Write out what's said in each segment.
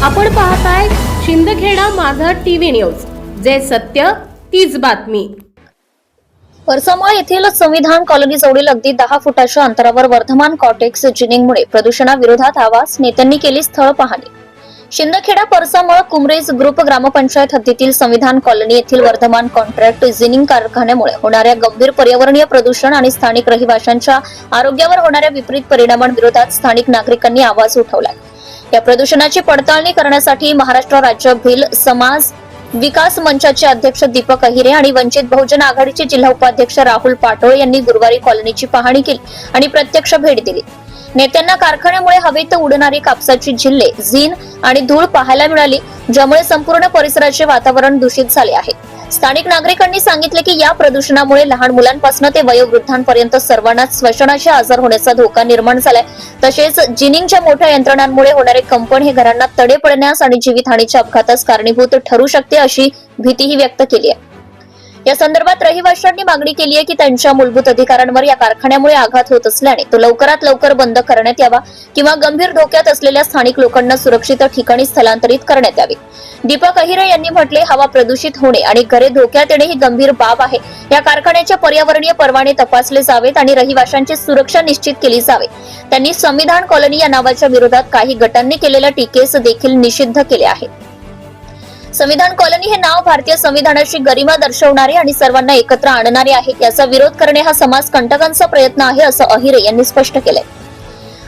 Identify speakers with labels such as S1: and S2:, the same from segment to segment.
S1: आपण पाहताय शिंदखेडा माझा टीव्ही न्यूज, जे सत्य तीच बातमी।
S2: परसामळ येथील संविधान कॉलनी जवळील अगदी 10 फुटाच्या अंतरावर वर्धमान कॉटेक्स जिनिंगमुळे प्रदूषणाविरोधात आवाज, नेत्यांनी केली स्थळ पाहणी। शिंदखेडा परसामळ कुमरेज ग्रुप ग्रामपंचायत हद्दीतील संविधान कॉलनी येथील वर्धमान कॉन्ट्रॅक्ट जिनिंग कारखान्यामुळे होणाऱ्या गंभीर पर्यावरणीय प्रदूषण आणि स्थानिक रहिवाशांच्या आरोग्यावर होणाऱ्या विपरीत परिणामांविरोधात स्थानिक नागरिकांनी आवाज उठवलाय। या प्रदूषणाची पडताळणी करण्यासाठी महाराष्ट्र राज्य भिल समाज विकास मंचाचे अध्यक्ष दीपक अहिरे आणि वंचित बहुजन आघाडीचे जिल्हा उपाध्यक्ष राहुल पाटोळे यांनी गुरुवारी कॉलनीची पाहणी केली आणि प्रत्यक्ष भेट दिली। नेत्यांना कारखान्यामुळे हवेत उडणारी कापसाची झिल्ले, झीन आणि धूळ पाहायला मिळाली, ज्यामुळे संपूर्ण परिसराचे वातावरण दूषित झाले आहे। स्थानिक नागरिकांनी सांगितले की या प्रदूषणामुळे लहान मुलांपासून ते वयोवृद्धांपर्यंत सर्वांनाच श्वसनाचे आजार होण्याचा धोका निर्माण झालाय। तसेच जिनिंगच्या मोठ्या यंत्रणांमुळे होणारे कंपन हे घरांना तडे पडण्यास आणि जीवितहानीच्या अपघातास कारणीभूत ठरू शकते, अशी भीतीही व्यक्त केली आहे। या संदर्भात रहिवाशांनी मागणी केली आहे की त्यांच्या मूलभूत अधिकारांवर या कारखान्यामुळे आघात होत असल्याने तो लवकरात लवकर बंद करण्यात यावा किंवा गंभीर धोक्यात असलेल्या स्थानिक लोकांना सुरक्षित ठिकाणी स्थलांतरित करण्यात यावे। दीपक अहिरे यांनी म्हटले, हवा प्रदूषित होणे आणि घरे धोक्यात येणे ही गंभीर बाब आहे। या कारखान्याच्या पर्यावरणीय परवाने तपासले जावेत आणि रहिवाशांची सुरक्षा निश्चित केली जावे। त्यांनी संविधान कॉलनी या नावाच्या विरोधात काही गटांनी केलेल्या टीकेस देखील निषिद्ध केले आहे। संविधान कॉलनी हे नाव भारतीय संविधानाची गरिमा दर्शवणारे आणि सर्वांना एकत्र आणणारे आहे। याचा विरोध करणे हा समाज कंटकांचा प्रयत्न आहे, असं अहिरे यांनी स्पष्ट केलंय।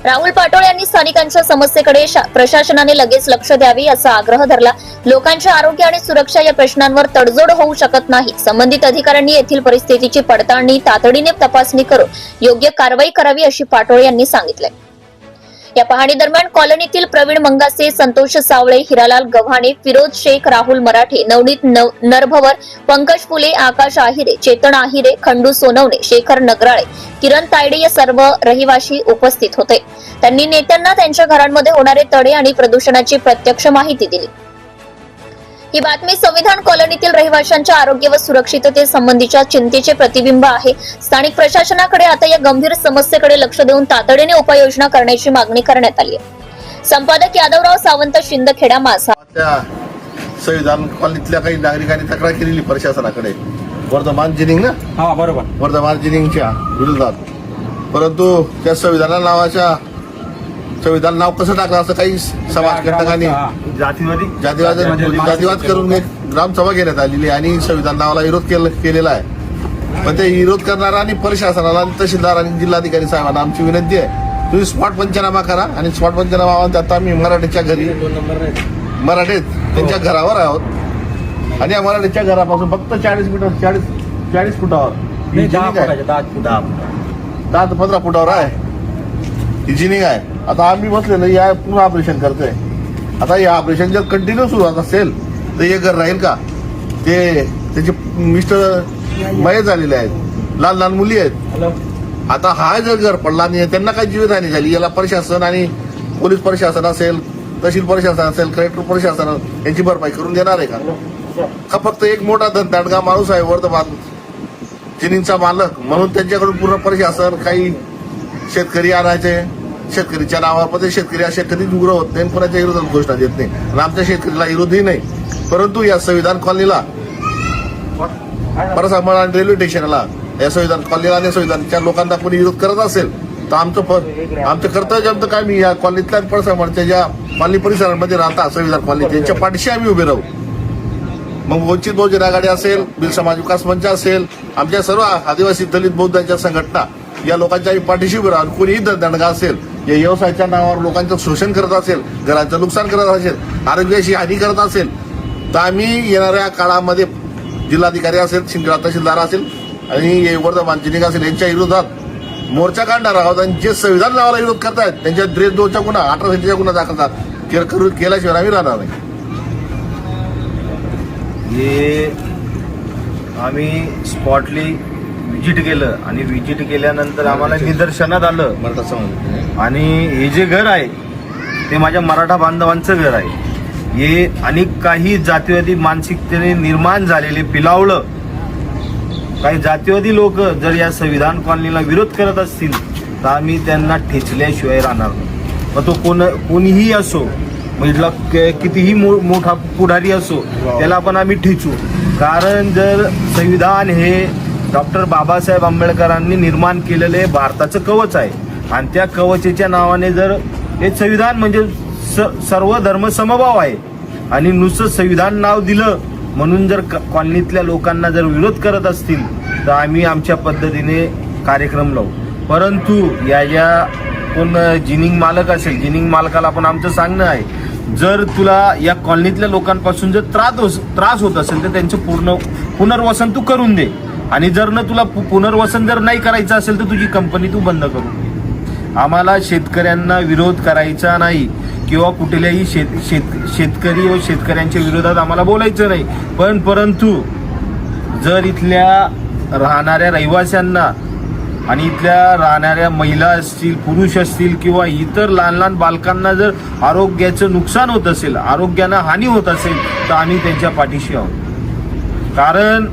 S2: राहुल पाटोळे यांनी स्थानिकांच्या समस्येकडे प्रशासनाने लगेच लक्ष द्यावे याचा आग्रह धरला। लोकांचे आरोग्य आणि सुरक्षा या प्रश्नांवर तडजोड होऊ शकत नाही। संबंधित अधिकाऱ्यांनी येथील परिस्थितीची पडताळणी, तातडीने तपासणी करून योग्य कारवाई करावी, अशी पाटोळे यांनी सांगितले। या पाहणी दरम्यान कॉलनीतील प्रवीण मंगासे, संतोष सावळे, हिरालाल गव्हाणे, फिरोज शेख, राहुल मराठे, नवनीत नरभवर, पंकज फुले, आकाश आहिरे, चेतन आहिरे, खंडू सोनवणे, शेखर नगराळे, किरण तायडे या सर्व रहिवाशी उपस्थित होते। त्यांनी नेत्यांना त्यांच्या घरांमध्ये होणारे तडे आणि प्रदूषणाची प्रत्यक्ष माहिती दिली। ही बातमी संविधान कॉलनीतील रहिवाशांच्या आरोग्य व सुरक्षिततेसंबंधीच्या चिंतेचे प्रतिबिंब आहे। स्थानिक प्रशासनाकडे आता या गंभीर समस्येकडे लक्ष देऊन तातडीने उपाययोजना करण्याची मागणी करण्यात आली आहे। संपादक यादवराव सावंत, शिंदखेडा माझा।
S3: संविधान कॉलनीतल्या काही नागरिकांनी तक्रार केलेली प्रशासनाकडे वर्धमान जिनिंग ना,
S4: हा बरोबर,
S3: वर्धमान जिनिंगच्या विरोधात, परंतु त्या संविधान नाव कसं टाकलं असं काही समाज घटकांनी जातीवाद करून एक ग्रामसभा घेण्यात आलेली आणि संविधान नावाला विरोध केलेला आहे। पण ते विरोध करणारा आणि प्रशासनाला, तहसीलदार आणि जिल्हाधिकारी साहेबांना आमची विनंती आहे, तुम्ही स्पॉट पंचनामा करा। आणि स्पॉट पंचनामा आता आम्ही मराठीच्या घरी, मराठीत त्यांच्या घरावर आहोत आणि या मराठीच्या घरापासून फक्त 40 फुटावर 10 ते 15 फुटावर आहे ही जिनिंग आहे। आता आम्ही बसलेलं या पूर्ण ऑपरेशन करतोय। आता या ऑपरेशन जर कंटिन्यू सुरू असेल तर हे घर राहील का? त्याचे मिस्टर मये झालेले आहेत, लहान लहान मुली आहेत। आता हा जर घर पडला नाही, त्यांना काही जीवितहानी झाली, याला प्रशासन आणि पोलीस प्रशासन असेल, तहसील प्रशासन असेल, कलेक्टर प्रशासन यांची भरपाई करून देणार आहे का? फक्त एक मोठा धनदाटगा माणूस आहे वर्धमान जिनिंगचा मालक, म्हणून त्यांच्याकडून पूर्ण प्रशासन, काही शेतकरी आणायचे, शेतकरीच्या नावावर, पण शेतकरी उग्र होत नाही, कोणाच्या विरोधात घोषणा देत नाही आणि आमच्या शेतकरीला विरोधही नाही। परंतु या संविधान कॉलनीला, परसामळ आणि रेल्वे स्टेशनला, या संविधान कॉलनीला आणि संविधानच्या लोकांना कोणी विरोध करत असेल तर आमचं कर्तव्य आमचं काय, मी या कॉलनीतल्या परसामळच्या ज्या कॉलनी परिसरामध्ये राहता संविधान कॉलनी, त्यांच्या पाठीशी आम्ही उभे राहू। मग वंचित बहुजन आघाडी असेल, भिल समाज विकास मंच असेल, आमच्या सर्व आदिवासी दलित बौद्धांच्या संघटना या लोकांच्या पाठीशी उभे राहून, कोणीही दंडगा असेल, या व्यवसायाच्या नावावर लोकांचं शोषण करत असेल, घरांचं नुकसान करत असेल, आरोग्याची हानी करत असेल, तर आम्ही येणाऱ्या काळामध्ये जिल्हाधिकारी असेल, तहसीलदार असेल आणि वर्धमान जिनिंग असेल यांच्या विरोधात मोर्चा काढणार आहोत। आणि जे संविधान नावाला विरोध करतायत त्यांच्या द्वेषदोषाच्या गुन्हा, 18 गुन्हा दाखल केल्याशिवाय आम्ही राहणार नाही।
S5: हे आम्ही स्पॉटली विजिट केलं आणि विजिट केल्यानंतर आम्हाला निदर्शनात आलं, आणि हे जे घर आहे ते माझ्या मराठा बांधवांचं घर आहे। हे अनेक काही जातीवादी मानसिकतेने निर्माण झालेले पिलावळं काही जातीवादी लोक जर या संविधान कॉलनीला विरोध करत असतील तर आम्ही त्यांना ठेचल्याशिवाय राहणार नाही। मग तो कोणीही असो, महिला कितीही मोठा पुढारी असो त्याला पण आम्ही ठेचू. कारण जर संविधान हे डॉक्टर बाबासाहेब आंबेडकरांनी निर्माण केलेले भारताचं कवच आहे आणि त्या कवचेच्या नावाने जर हे संविधान म्हणजे सर्व धर्म समभाव आहे आणि नुसतं संविधान नाव दिलं म्हणून जर कॉलनीतल्या लोकांना जर विरोध करत असतील तर आम्ही आमच्या पद्धतीने कार्यक्रम लावू. परंतु या ज्या कोण जिनिंग मालक असेल, जिनिंग मालकाला पण आमचं सांगणं आहे, जर तुला या कॉलनीतल्या लोकांपासून जर त्रास होत असेल तर त्यांचं पुनर्वसन तू करून दे आणि जर न तुला पुनर्वसन जर नाही करायचं असेल तर तुझी कंपनी तू बंद करून दे. आम्हाला शेतकऱ्यांना विरोध करायचा नाही किंवा कुठल्याही शेतकरी व शेतकऱ्यांच्या विरोधात आम्हाला बोलायचं नाही. परंतु जर इथल्या राहणाऱ्या रहिवाशांना आणि इथल्या राहणाऱ्या महिला असतील, पुरुष असतील किंवा इतर लहान लहान बालकांना जर आरोग्याचं नुकसान होत असेल, आरोग्याला हानी होत असेल तर आम्ही त्यांच्या पाठीशी आहोत. कारण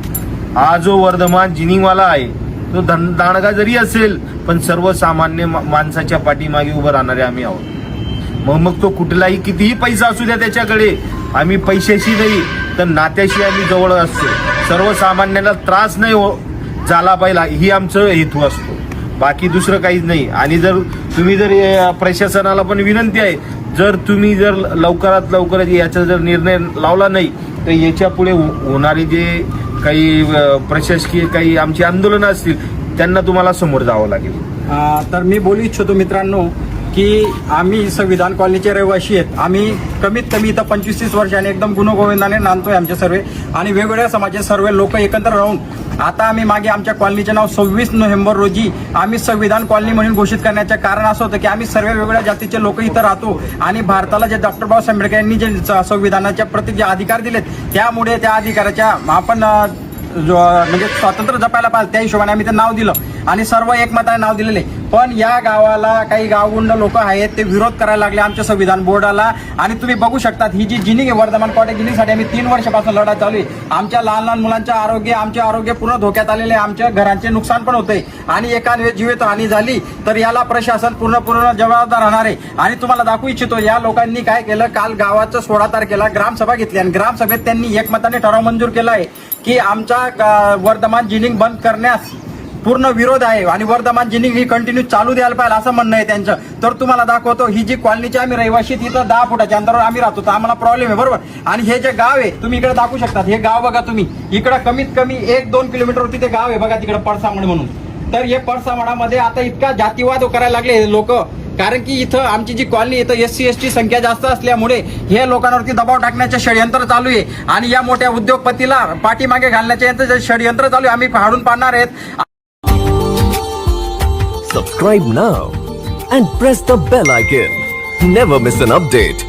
S5: हा जो वर्धमान जिनिंगवाला आहे तो दांडगा जरी असेल पण सर्वसामान्य माणसाच्या पाठीमागे उभं राहणारे आम्ही आहोत. मग तो कुठलाही कितीही पैसा असू द्या त्याच्याकडे, आम्ही पैशाशी नाही तर नात्याशी आम्ही जवळ असतो. सर्वसामान्यांना त्रास नाही झाला पाहिजे ही आमचं हेतू असतो, बाकी दुसरं काहीच नाही. आणि जर तुम्ही जर प्रशासनाला पण विनंती आहे, जर तुम्ही जर लवकरात लवकर याचा जर निर्णय लावला नाही तर याच्या पुढे होणारी जे काही प्रशासकीय काही आमची आंदोलनं असतील त्यांना तुम्हाला समोर जावं लागेल.
S4: तर मी बोलू इच्छितो मित्रांनो की आम्ही संविधान कॉलनीचे रहिवासी आहेत. आम्ही कमीत कमी इथं 25-30 वर्षांनी एकदम गुणगोविंदाने नांदतोय आमचे सर्व आणि वेगवेगळ्या समाजाचे सर्व लोक एकत्र राहून आता आम्ही मागे आमच्या कॉलनीचे नाव 26 नोव्हेंबर रोजी आम्ही संविधान कॉलनी म्हणून घोषित करण्याचे कारण असं होतं की आम्ही सर्व वेगवेगळ्या जातीचे लोक इथं राहतो आणि भारताला जे डॉक्टर बाबासाहेब आंबेडकर यांनी जे संविधानाच्या प्रति जे अधिकार दिलेत त्यामुळे त्या अधिकाराच्या आपण म्हणजे स्वातंत्र्य जपायला पाहिजे त्या हिशोबाने आम्ही ते नाव दिलं आणि सर्व एकमताने नाव दिलेले. पण या गावाला काही गावगुंड लोक आहेत ते विरोध करायला लागले आमच्या संविधान बोर्डाला. आणि तुम्ही बघू शकतात ही जी जिनिंग आहे वर्धमान कॉटेज जिनिंगसाठी आम्ही 3 वर्षापासून लढा चालू आहे. आमच्या लहान लहान मुलांचे आरोग्य पूर्ण धोक्यात आलेले, आमच्या घरांचे नुकसान पण होते आणि एकाने जीवितहानी झाली तर याला प्रशासन पूर्ण जबाबदार राहणार आहे. आणि तुम्हाला दाखवू इच्छितो या लोकांनी काय केलं, काल गावाचं 16 तारखेला ग्रामसभा घेतली आणि ग्रामसभेत त्यांनी एकमताने ठराव मंजूर केला आहे की आमच्या वर्धमान जिनिंग बंद करण्यास पूर्ण विरोध आहे आणि वर्धमान जिनिंग ही कंटिन्यू चालू द्यायला पाहिजे असं म्हणणं आहे त्यांचं. तर तुम्हाला दाखवतो ही जी कॉलनीची आम्ही रहिवाशी तिथं 10 फुटाच्या अंतरावर आम्ही राहतो तर आम्हाला प्रॉब्लेम आहे बरोबर. आणि हे जे गाव आहे तुम्ही इकडे दाखवू शकतात, हे गाव बघा तुम्ही, इकडे कमीत कमी 1-2 किलोमीटरवरती ते गाव आहे बघा तिकडे पडसामड म्हणून. तर हे पडसामडामध्ये आता इतका जातीवाद करायला लागले लोक, कारण की इथं आमची जी कॉलनी इथं SC ST संख्या जास्त असल्यामुळे हे लोकांवरती दबाव टाकण्याचे षडयंत्र चालू आहे आणि या मोठ्या उद्योगपतीला पाठीमागे घालण्याचे यांचं षडयंत्र चालू आहे. आम्ही फाडून पाडणार आहेत.
S6: Subscribe now and press the bell icon. Never miss an update.